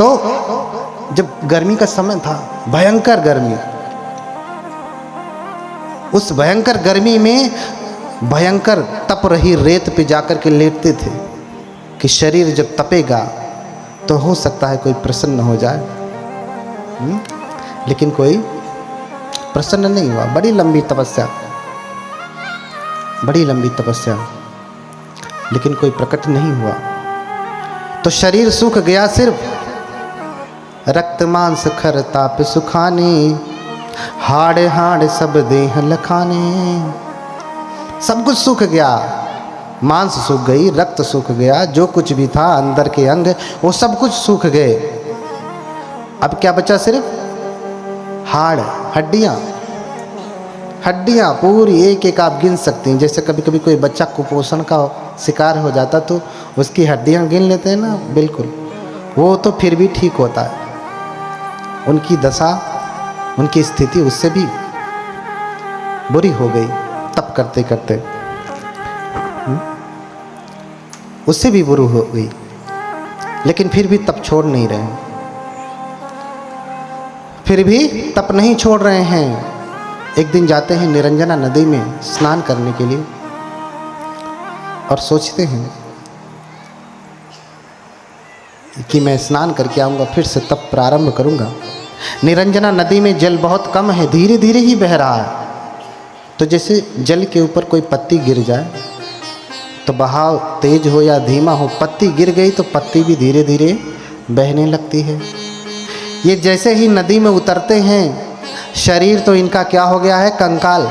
तो जब गर्मी का समय था, भयंकर गर्मी, उस भयंकर गर्मी में भयंकर तप रही रेत पे जाकर के लेटते थे कि शरीर जब तपेगा तो हो सकता है कोई प्रसन्न हो जाए। लेकिन कोई प्रसन्न नहीं हुआ। बड़ी लंबी तपस्या, बड़ी लंबी तपस्या, लेकिन कोई प्रकट नहीं हुआ। तो शरीर सूख गया, सिर्फ रक्त मांस खर ताप सुखाने, हाड़ हाड़ सब देह लखाने। सब कुछ सूख गया, मांस सूख गई, रक्त सूख गया, जो कुछ भी था अंदर के अंग वो सब कुछ सूख गए। अब क्या बचा? सिर्फ हाड़, हड्डियां, हड्डियां पूरी एक एक आप गिन सकती हैं। जैसे कभी कभी कोई बच्चा कुपोषण का शिकार हो जाता तो उसकी हड्डियां गिन लेते हैं ना, बिल्कुल वो तो फिर भी ठीक होता है। उनकी दशा, उनकी स्थिति उससे भी बुरी हो गई तप करते करते, उससे भी बुरी हो गई। लेकिन फिर भी तप छोड़ नहीं रहे, फिर भी तप नहीं छोड़ रहे हैं। एक दिन जाते हैं निरंजना नदी में स्नान करने के लिए और सोचते हैं कि मैं स्नान करके आऊँगा, फिर से तप प्रारंभ करूँगा। निरंजना नदी में जल बहुत कम है, धीरे धीरे ही बह रहा है। तो जैसे जल के ऊपर कोई पत्ती गिर जाए तो बहाव तेज हो या धीमा हो, पत्ती गिर गई तो पत्ती भी धीरे धीरे बहने लगती है। ये जैसे ही नदी में उतरते हैं, शरीर तो इनका क्या हो गया है? कंकाल,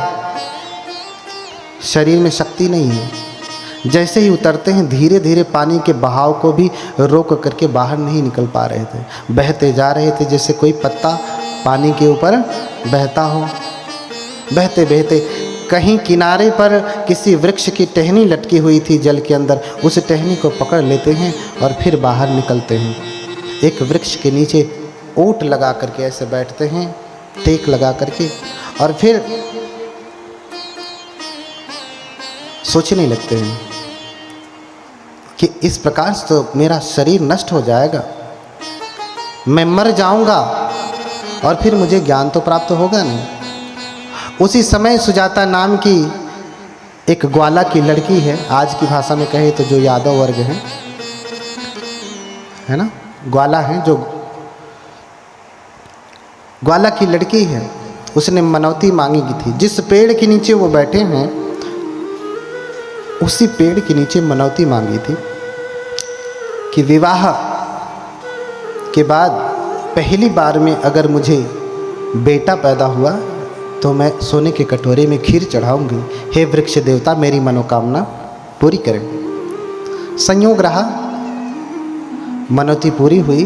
शरीर में शक्ति नहीं है। जैसे ही उतरते हैं धीरे धीरे पानी के बहाव को भी रोक करके बाहर नहीं निकल पा रहे थे, बहते जा रहे थे जैसे कोई पत्ता पानी के ऊपर बहता हो। बहते बहते कहीं किनारे पर किसी वृक्ष की टहनी लटकी हुई थी जल के अंदर, उस टहनी को पकड़ लेते हैं और फिर बाहर निकलते हैं। एक वृक्ष के नीचे ओट लगा करके ऐसे बैठते हैं, टेक लगा करके, और फिर सोचने लगते हैं कि इस प्रकार से तो मेरा शरीर नष्ट हो जाएगा, मैं मर जाऊंगा और फिर मुझे ज्ञान तो प्राप्त होगा नहीं। उसी समय सुजाता नाम की एक ग्वाला की लड़की है, आज की भाषा में कहे तो जो यादव वर्ग है ना, ग्वाला है, जो ग्वाला की लड़की है, उसने मनौती मांगी थी। जिस पेड़ के नीचे वो बैठे हैं उसी पेड़ के नीचे मनौती मांगी थी कि विवाह के बाद पहली बार में अगर मुझे बेटा पैदा हुआ तो मैं सोने के कटोरे में खीर चढ़ाऊंगी। हे वृक्ष देवता, मेरी मनोकामना पूरी करें। संयोग रहा, मनौती पूरी हुई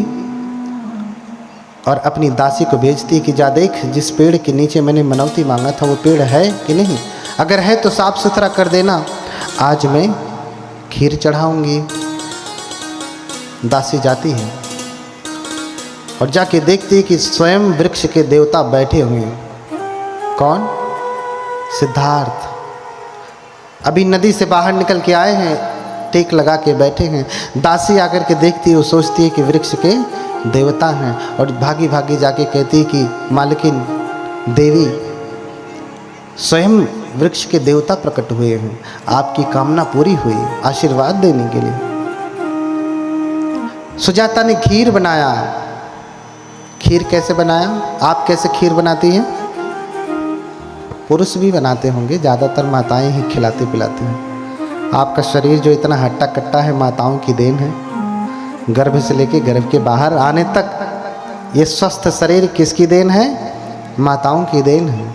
और अपनी दासी को भेजती कि जा देख, जिस पेड़ के नीचे मैंने मनौती मांगा था वो पेड़ है कि नहीं, अगर है तो साफ सुथरा कर देना, आज मैं खीर चढ़ाऊंगी। दासी जाती है और जाके देखती है कि स्वयं वृक्ष के देवता बैठे हुए हैं। कौन? सिद्धार्थ। अभी नदी से बाहर निकल के आए हैं, टेक लगा के बैठे हैं। दासी आकर के देखती है, वो सोचती है कि वृक्ष के देवता हैं और भागी भागी जाके कहती है कि मालकिन देवी, स्वयं वृक्ष के देवता प्रकट हुए हैं, आपकी कामना पूरी हुई, आशीर्वाद देने के लिए। सुजाता ने खीर बनाया। खीर कैसे बनाया? आप कैसे खीर बनाती हैं? पुरुष भी बनाते होंगे, ज़्यादातर माताएं ही खिलाते पिलाते हैं। आपका शरीर जो इतना हट्टा कट्टा है, माताओं की देन है। गर्भ से लेके गर्भ के बाहर आने तक ये स्वस्थ शरीर किसकी देन है? माताओं की देन है।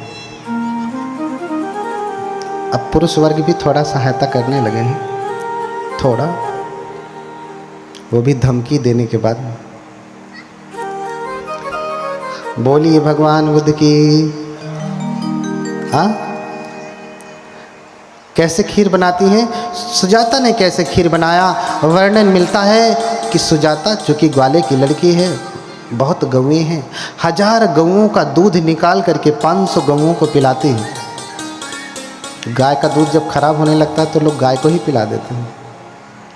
अब पुरुष वर्ग भी थोड़ा सहायता करने लगे हैं, थोड़ा, वो भी धमकी देने के बाद। बोलिए भगवान बुद्ध की। हाँ, कैसे खीर बनाती हैं? सुजाता ने कैसे खीर बनाया, वर्णन मिलता है कि सुजाता चूँकि ग्वाले की लड़की है, बहुत गौएं हैं, 1000 गौओं का दूध निकाल करके 500 गौओं को पिलाती है। गाय का दूध जब खराब होने लगता है तो लोग गाय को ही पिला देते हैं,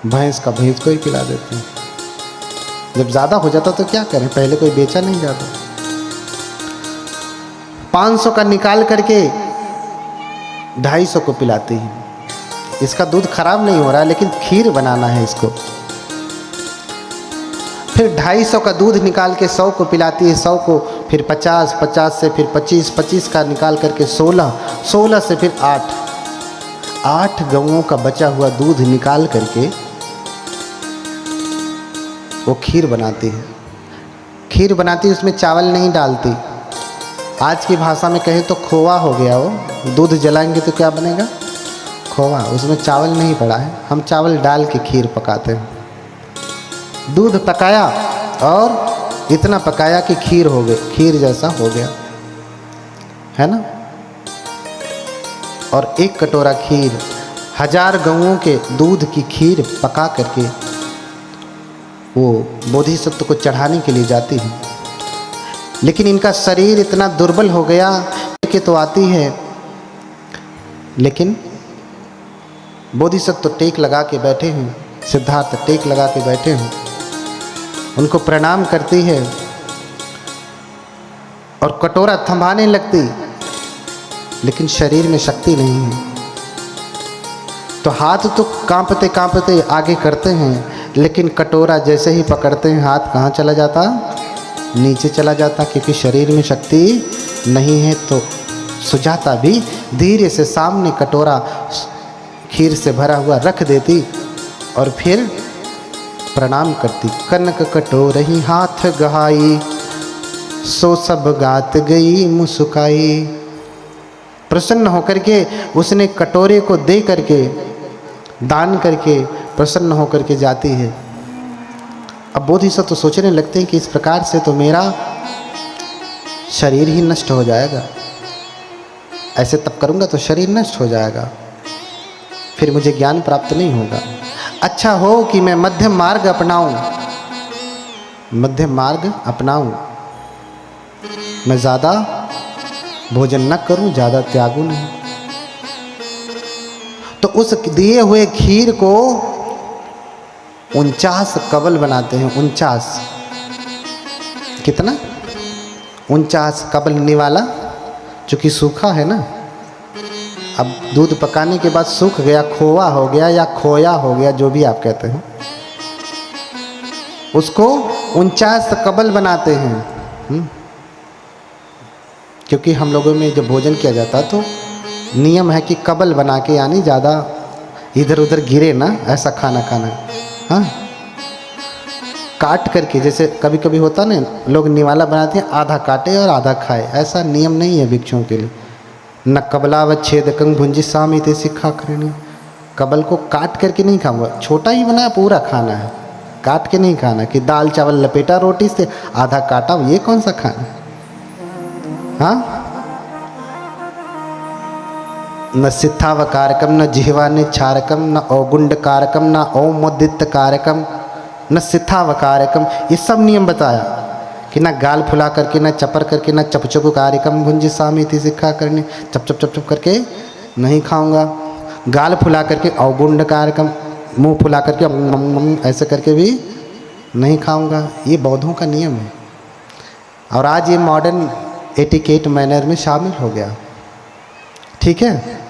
भैंस का भैंस को ही पिला देते हैं। जब ज़्यादा हो जाता तो क्या करें, पहले कोई बेचा नहीं जाता। 500 का निकाल करके 250 को पिलाती है। इसका दूध खराब नहीं हो रहा है, लेकिन खीर बनाना है इसको। फिर 250 का दूध निकाल के 100 को पिलाती है, 100 को फिर 50, 50 से फिर 25, 25 का निकाल करके 16, 16 से फिर 8 गऊओं का बचा हुआ दूध निकाल करके वो खीर बनाती है। खीर बनाती है, उसमें चावल नहीं डालती। आज की भाषा में कहें तो खोवा हो गया वो। दूध जलाएंगे तो क्या बनेगा? खोवा। उसमें चावल नहीं पड़ा है, हम चावल डाल के खीर पकाते हैं। दूध पकाया और इतना पकाया कि खीर हो गई, खीर जैसा हो गया, है ना। और 1 कटोरा खीर, 1000 गऊओं के दूध की खीर पका करके वो बोधिसत्व को चढ़ाने के लिए जाती है। लेकिन इनका शरीर इतना दुर्बल हो गया कि तो आती है, लेकिन बोधिसत्व टेक लगा के बैठे हैं, सिद्धार्थ टेक लगा के बैठे हैं, उनको प्रणाम करती है और कटोरा थमाने लगती, लेकिन शरीर में शक्ति नहीं है। तो हाथ तो कांपते कांपते आगे करते हैं, लेकिन कटोरा जैसे ही पकड़ते हैं हाथ कहाँ चला जाता? नीचे चला जाता, क्योंकि शरीर में शक्ति नहीं है। तो सुजाता भी धीरे से सामने कटोरा खीर से भरा हुआ रख देती और फिर प्रणाम करती। कनक कटोरही हाथ गहाई, सो सब गात गई मुस्काई। प्रसन्न होकर के उसने कटोरे को दे करके, दान करके प्रसन्न होकर के जाती है। अब बोधिसत्व तो सोचने लगते हैं कि इस प्रकार से तो मेरा शरीर ही नष्ट हो जाएगा, ऐसे तब करूँगा तो शरीर नष्ट हो जाएगा, फिर मुझे ज्ञान प्राप्त नहीं होगा। अच्छा हो कि मैं मध्यम मार्ग अपनाऊं, मध्यम मार्ग अपनाऊं, मैं ज़्यादा भोजन न करूं, ज़्यादा त्यागूं नहीं। तो उस दिए हुए खीर को 49 कबल बनाते हैं। 49 कितना? 49 कबल निवाला, चूँकि सूखा है ना। अब दूध पकाने के बाद सूख गया, खोवा हो गया या खोया हो गया, जो भी आप कहते हैं, उसको 49 कबल बनाते हैं। क्योंकि हम लोगों में जब भोजन किया जाता तो नियम है कि कबल बना के, यानी ज़्यादा इधर उधर गिरे ना, ऐसा खाना खाना। हाँ, काट करके, जैसे कभी कभी होता ना, लोग निवाला बनाते हैं, आधा काटे और आधा खाए, ऐसा नियम नहीं है भिक्षुओं के लिए। न कबलावच्छेदकं भुंजी सामिते सिक्खा करनी। कबल को काट करके नहीं खाऊंगा, छोटा ही बनाया, पूरा खाना है, काट के नहीं खाना कि दाल चावल लपेटा रोटी से आधा काटा, ये कौन सा खाना? हाँ, न सिद्धाव कारकम, न जिह्वा ने क्षारकम, न औगुंड कारकम, न औमोदित कारकम, न सिद्धाव कारकम। ये सब नियम बताया कि ना गाल फुला करके, ना चपर करके, ना चपचप कार्यक्रम भुंजी सामिति सिक्खा करने, चप चप चप चप करके नहीं खाऊंगा। गाल फुला करके अवगुंड कार्यक्रम, मुंह फुला करके ऐसे करके भी नहीं खाऊंगा। ये बौद्धों का नियम है, और आज ये मॉडर्न एटिकेट मैनर में शामिल हो गया। ठीक है।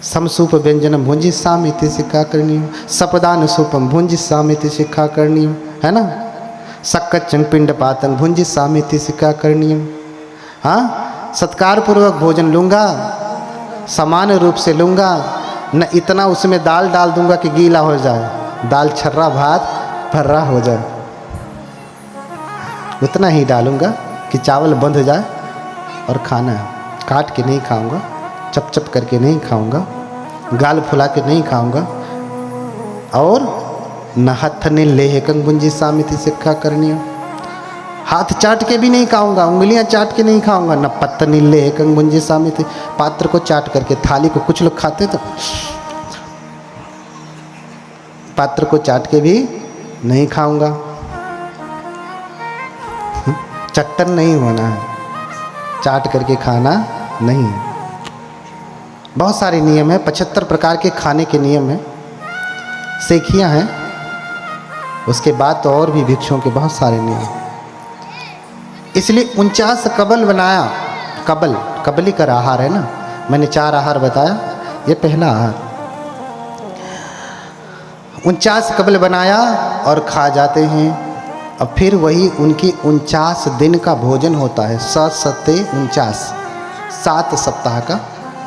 समसूप व्यंजन भुंजी सामिति सिक्खा करनी, सपदान सूपम भुंजी सामिति सिक्खा करनी, है ना। सक्कच्चंग पिंड पातंग भुंजी सामिति सिक्खा करनी। हाँ, सत्कार पूर्वक भोजन लूँगा, समान रूप से लूँगा, न इतना उसमें दाल डाल दूँगा कि गीला हो जाए, दाल छर्रा भात फर्रा हो जाए, उतना ही डालूँगा कि चावल बंध जाए और खाना है। काट के नहीं खाऊँगा, चप चप करके नहीं खाऊँगा, गाल फुला के नहीं खाऊँगा, और न हथ ने लेहकंग भुंजी सामिति सिक्खा करनी। हाथ चाट के भी नहीं खाऊंगा, उंगलियां चाट के नहीं खाऊंगा, न पत्तनी लेहकंग भुंजी सामिति। पात्र को चाट करके, थाली को कुछ लोग खाते तो पात्र को चाट के भी नहीं खाऊंगा। चट्टन नहीं होना है, चाट करके खाना नहीं है। बहुत सारे नियम है, 75 प्रकार के खाने के नियम है, सेखियाँ हैं, उसके बाद तो और भी भिक्षुओं के बहुत सारे नियम, इसलिए 49 कबल बनाया। कबल कबली का आहार है ना, मैंने 4 आहार बताया, ये पहला आहार। 49 कबल बनाया और खा जाते हैं। अब फिर वही उनकी 49 दिन का भोजन होता है। 7 सत्ते 49, 7 सप्ताह का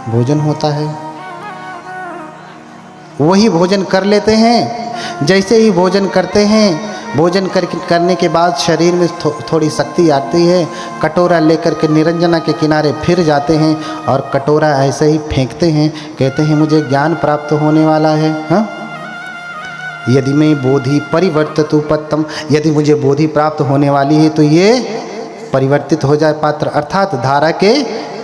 भोजन होता है। वही भोजन कर लेते हैं। जैसे ही भोजन करते हैं, भोजन करने के बाद शरीर में थोड़ी शक्ति आती है। कटोरा लेकर के निरंजना के किनारे फिर जाते हैं और कटोरा ऐसे ही फेंकते हैं। कहते हैं मुझे ज्ञान प्राप्त होने वाला है। हाँ, यदि मैं बोधि परिवर्तित पत्तम, यदि मुझे बोधि प्राप्त होने वाली है तो ये परिवर्तित हो जाए पात्र, अर्थात धारा के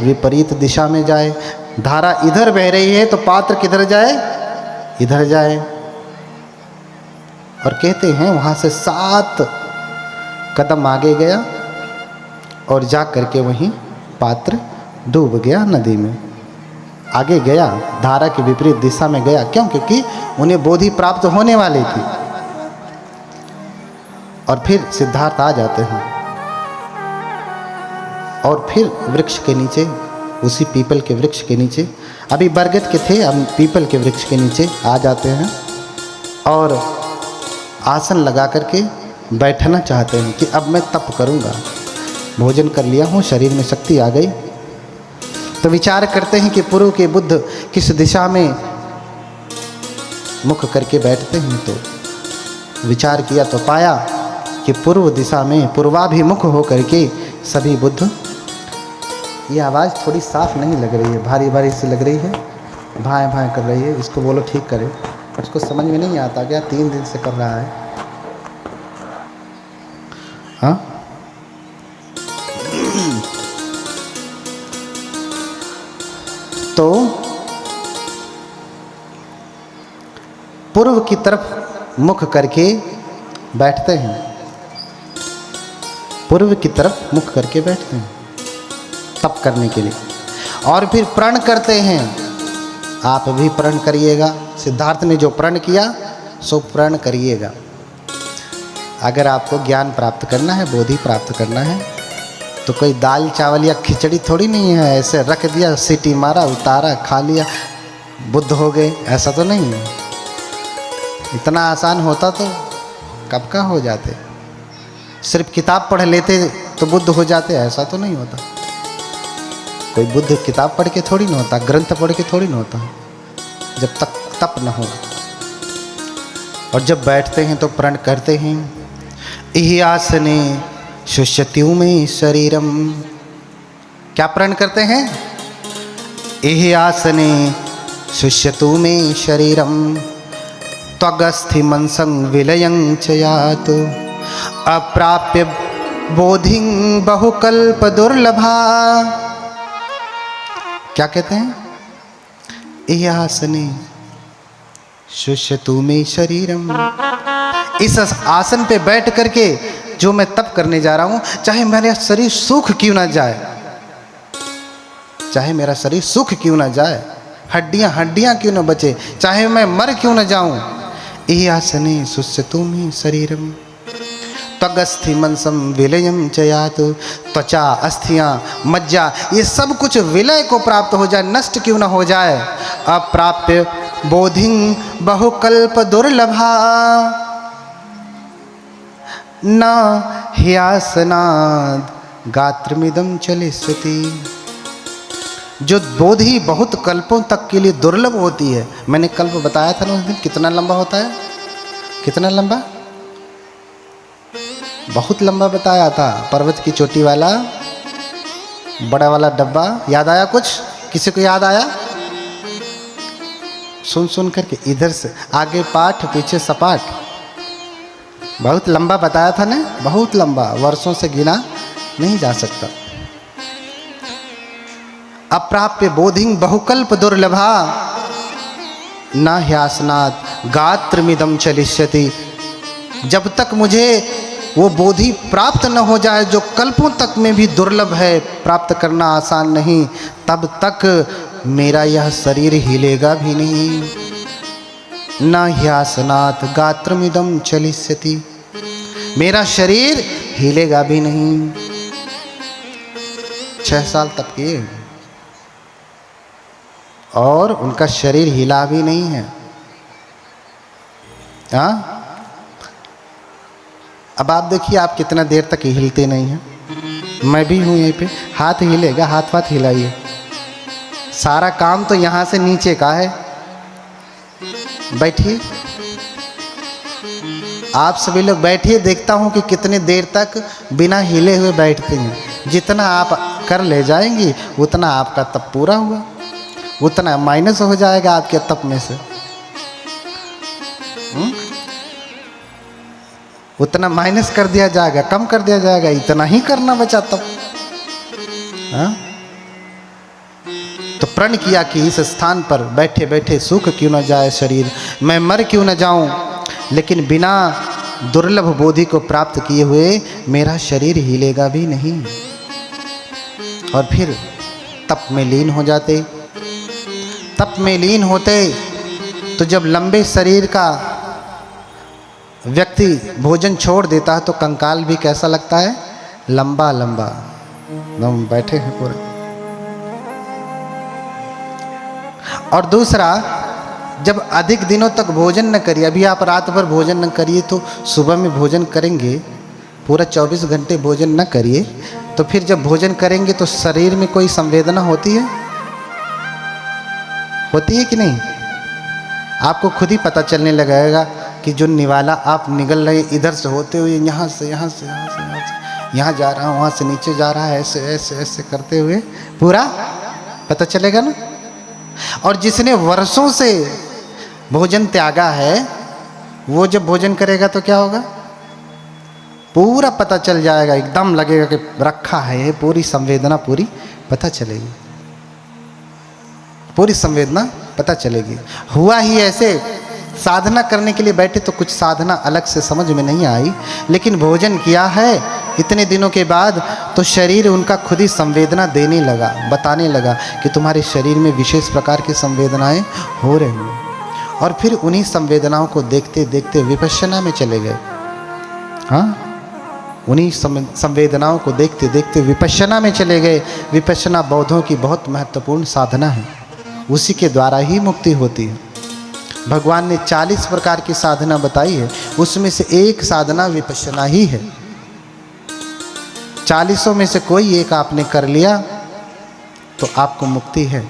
विपरीत दिशा में जाए। धारा इधर बह रही है तो पात्र किधर जाए? इधर जाए। और कहते हैं वहाँ से 7 कदम आगे गया और जा करके वहीं पात्र डूब गया नदी में। आगे गया, धारा के विपरीत दिशा में गया। क्यों? क्योंकि उन्हें बोधि प्राप्त होने वाली थी। और फिर सिद्धार्थ आ जाते हैं और फिर वृक्ष के नीचे, उसी पीपल के वृक्ष के नीचे, अभी बरगद के थे, अब पीपल के वृक्ष के नीचे आ जाते हैं और आसन लगा करके बैठना चाहते हैं कि अब मैं तप करूंगा। भोजन कर लिया हूँ, शरीर में शक्ति आ गई। तो विचार करते हैं कि पूर्व के बुद्ध किस दिशा में मुख करके बैठते हैं। तो विचार किया तो पाया कि पूर्व दिशा में पूर्वाभिमुख हो करके सभी बुद्ध। ये आवाज़ थोड़ी साफ नहीं लग रही है, भारी भारी सी लग रही है, भाएँ भाएँ कर रही है। इसको बोलो ठीक करे। उसको समझ में नहीं आता क्या? 3 दिन से कर रहा है। हाँ, तो पूर्व की तरफ मुख करके बैठते हैं। पूर्व की तरफ मुख करके बैठते हैं तप करने के लिए। और फिर प्रण करते हैं। आप भी प्रण करिएगा। सिद्धार्थ ने जो प्रण किया सो प्रण करिएगा। अगर आपको ज्ञान प्राप्त करना है, बोधि प्राप्त करना है, तो कोई दाल चावल या खिचड़ी थोड़ी नहीं है, ऐसे रख दिया, सीटी मारा, उतारा, खा लिया, बुद्ध हो गए, ऐसा तो नहीं है। इतना आसान होता तो कब का हो जाते। सिर्फ किताब पढ़ लेते तो बुद्ध हो जाते, ऐसा तो नहीं होता। कोई बुद्ध किताब पढ़ के थोड़ी ना होता, ग्रंथ पढ़ के थोड़ी ना होता, जब तक तप न हो। और जब बैठते हैं तो प्रण करते हैं, इहि आसने शुष्यत्यु में शरीरम। क्या प्रण करते हैं? इहि आसने शुष्यतु में शरीरम त्वगस्थि मनसं विलयं च यातु अप्राप्य बोधिं बहुकल्प दुर्लभा। क्या कहते हैं? इहि आसने शुष्यतु में शरीरम। इस आसन पे बैठ करके जो मैं तप करने जा रहा हूं, चाहे मेरा शरीर सूख क्यों ना जाए, चाहे मेरा शरीर सूख क्यों ना जाए, हड्डियां हड्डियां क्यों ना बचे, चाहे मैं मर क्यों ना जाऊं, इहि आसने शुष्यतु में शरीरम त्वगस्थि मनसं विलयं च यातु। त्वचा, अस्थियां, मज्जा, ये सब कुछ विलय को प्राप्त हो जाए, नष्ट क्यों ना हो जाए। अप्राप्य बोधिं बहुकल्प दुर्लभा न ह्यासनाद गात्रमिदं चलिष्यति। जो बोधि बहुत कल्पों तक के लिए दुर्लभ होती है। मैंने कल्प बताया था ना उस दिन, कितना लंबा होता है, कितना लंबा, बहुत लंबा बताया था। पर्वत की चोटी वाला बड़ा वाला डब्बा, याद आया कुछ? किसी को याद आया? सुन सुन करके इधर से आगे पाठ पीछे सपाट, बहुत लंबा बताया था ना, बहुत लंबा, वर्षों से गिना नहीं जा सकता। अप्राप्य बोधिं बहुकल्प दुर्लभा न ह्यासनात् गात्रमिदं चलिष्यति। जब तक मुझे वो बोधि प्राप्त न हो जाए, जो कल्पों तक में भी दुर्लभ है, प्राप्त करना आसान नहीं, तब तक मेरा यह शरीर हिलेगा भी नहीं। न ह्यासनात् गात्रमिदं चलिष्यति। मेरा शरीर हिलेगा भी नहीं। 6 साल तप किए और उनका शरीर हिला भी नहीं है। हाँ, अब आप देखिए आप कितना देर तक हिलते नहीं हैं। मैं भी हूँ यहीं पे, हाथ हिलेगा, हाथ वाथ हिलाइए। सारा काम तो यहाँ से नीचे का है। बैठिए, आप सभी लोग बैठिए, देखता हूँ कि कितने देर तक बिना हिले हुए बैठते हैं। जितना आप कर ले जाएंगी उतना आपका तप पूरा हुआ, उतना माइनस हो जाएगा आपके तप में से। उतना माइनस कर दिया जाएगा, कम कर दिया जाएगा, इतना ही करना बचा तब। हाँ? तो प्रण किया कि इस स्थान पर बैठे बैठे सूख क्यों न जाए शरीर, मैं मर क्यों न जाऊं, लेकिन बिना दुर्लभ बोधि को प्राप्त किए हुए मेरा शरीर हिलेगा भी नहीं। और फिर तप में लीन हो जाते। तप में लीन होते तो जब लंबे शरीर का व्यक्ति भोजन छोड़ देता है तो कंकाल भी कैसा लगता है, लंबा लंबा। हम बैठे हैं पूरे। और दूसरा, जब अधिक दिनों तक भोजन न करिए, अभी आप रात भर भोजन न करिए तो सुबह में भोजन करेंगे, पूरा 24 घंटे भोजन न करिए, तो फिर जब भोजन करेंगे तो शरीर में कोई संवेदना होती है? होती है कि नहीं? आपको खुद ही पता चलने लगेगा कि जो निवाला आप निगल रहे, इधर से होते हुए यहाँ से यहाँ जा रहा, वहाँ से नीचे जा रहा है, ऐसे ऐसे ऐसे करते हुए पूरा पता चलेगा ना। और जिसने वर्षों से भोजन त्यागा है वो जब भोजन करेगा तो क्या होगा, पूरा पता चल जाएगा, एकदम लगेगा कि रखा है, पूरी संवेदना पूरी पता चलेगी, पूरी संवेदना पता चलेगी। हुआ ही ऐसे, साधना करने के लिए बैठे तो कुछ साधना अलग से समझ में नहीं आई, लेकिन भोजन किया है इतने दिनों के बाद तो शरीर उनका खुद ही संवेदना देने लगा, बताने लगा कि तुम्हारे शरीर में विशेष प्रकार की संवेदनाएं हो रही हैं। और फिर उन्हीं संवेदनाओं को देखते देखते विपश्यना में चले गए। हाँ, उन्हीं संवेदनाओं को देखते देखते विपश्यना में चले गए। विपश्यना बौद्धों की बहुत महत्वपूर्ण साधना है, उसी के द्वारा ही मुक्ति होती है। भगवान ने 40 प्रकार की साधना बताई है, उसमें से एक साधना विपश्यना ही है। 40 में से कोई एक आपने कर लिया तो आपको मुक्ति है।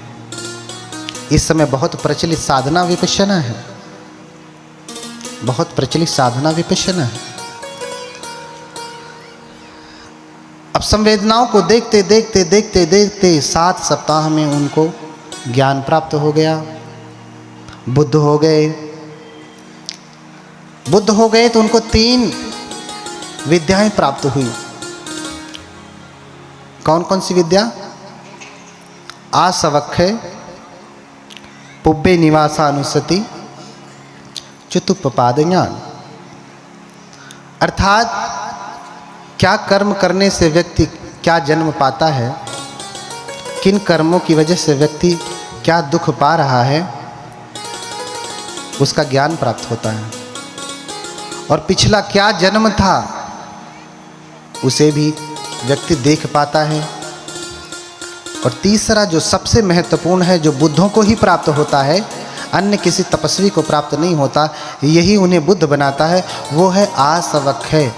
इस समय बहुत प्रचलित साधना विपश्यना है, बहुत प्रचलित साधना विपश्यना है। अब संवेदनाओं को देखते देखते देखते देखते 7 सप्ताह में उनको ज्ञान प्राप्त हो गया, बुद्ध हो गए। बुद्ध हो गए तो उनको 3 विद्याएं प्राप्त हुई। कौन कौन सी विद्या? आसवक्खय, पुब्बे निवासानुसति, चतुप्पपाद ज्ञान। अर्थात क्या कर्म करने से व्यक्ति क्या जन्म पाता है, किन कर्मों की वजह से व्यक्ति क्या दुख पा रहा है, उसका ज्ञान प्राप्त होता है। और पिछला क्या जन्म था उसे भी व्यक्ति देख पाता है। और तीसरा जो सबसे महत्वपूर्ण है, जो बुद्धों को ही प्राप्त होता है, अन्य किसी तपस्वी को प्राप्त नहीं होता, यही उन्हें बुद्ध बनाता है, वो है आसवक्खय।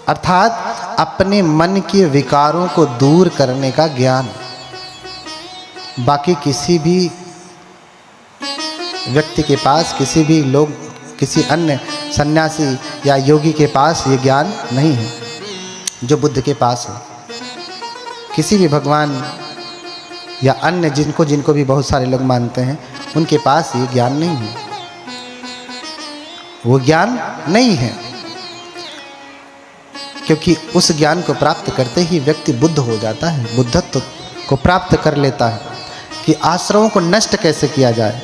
अर्थात अपने मन के विकारों को दूर करने का ज्ञान। बाकी किसी भी व्यक्ति के पास, किसी भी लोग, किसी अन्य सन्यासी या योगी के पास ये ज्ञान नहीं है जो बुद्ध के पास है। किसी भी भगवान या अन्य जिनको भी बहुत सारे लोग मानते हैं, उनके पास ये ज्ञान नहीं है, वो ज्ञान नहीं है। क्योंकि उस ज्ञान को प्राप्त करते ही व्यक्ति बुद्ध हो जाता है, बुद्धत्व को प्राप्त कर लेता है कि आश्रमों को नष्ट कैसे किया जाए,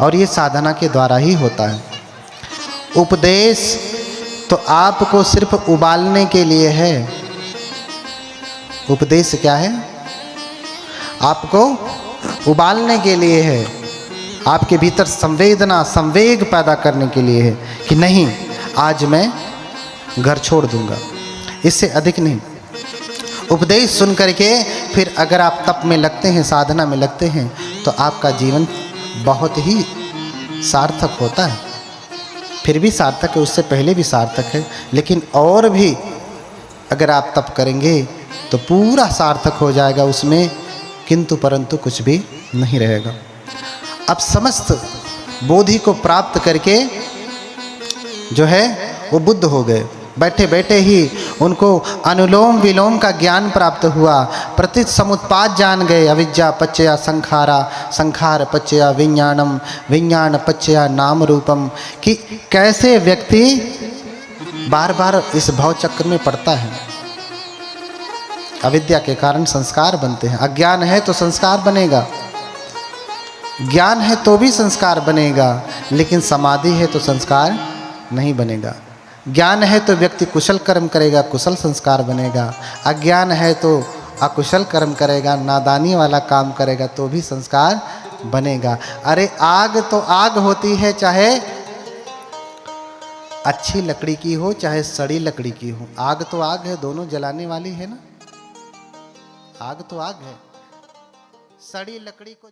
और ये साधना के द्वारा ही होता है। उपदेश तो आपको सिर्फ उबालने के लिए है। उपदेश क्या है? आपको उबालने के लिए है। आपके भीतर संवेदना संवेग पैदा करने के लिए है कि नहीं, आज मैं घर छोड़ दूंगा, इससे अधिक नहीं। उपदेश सुन करके फिर अगर आप तप में लगते हैं, साधना में लगते हैं, तो आपका जीवन बहुत ही सार्थक होता है। फिर भी सार्थक है, उससे पहले भी सार्थक है, लेकिन और भी अगर आप तप करेंगे तो पूरा सार्थक हो जाएगा, उसमें किंतु परंतु कुछ भी नहीं रहेगा। अब समस्त बोधि को प्राप्त करके जो है वो बुद्ध हो गए। बैठे बैठे ही उनको अनुलोम विलोम का ज्ञान प्राप्त हुआ, प्रतीत समुत्पाद जान गए। अविद्या पच्चया संखारा, संखार पच्चया विज्ञानम, विज्ञान पच्चया नाम रूपम, कि कैसे व्यक्ति बार बार इस भव चक्र में पड़ता है। अविद्या के कारण संस्कार बनते हैं। अज्ञान है तो संस्कार बनेगा, ज्ञान है तो भी संस्कार बनेगा, लेकिन समाधि है तो संस्कार नहीं बनेगा। ज्ञान है तो व्यक्ति कुशल कर्म करेगा, कुशल संस्कार बनेगा। अज्ञान है तो अकुशल कर्म करेगा, नादानी वाला काम करेगा, तो भी संस्कार बनेगा। अरे आग तो आग होती है, चाहे अच्छी लकड़ी की हो चाहे सड़ी लकड़ी की हो। आग तो आग है, दोनों जलाने वाली है ना। आग तो आग है, सड़ी लकड़ी को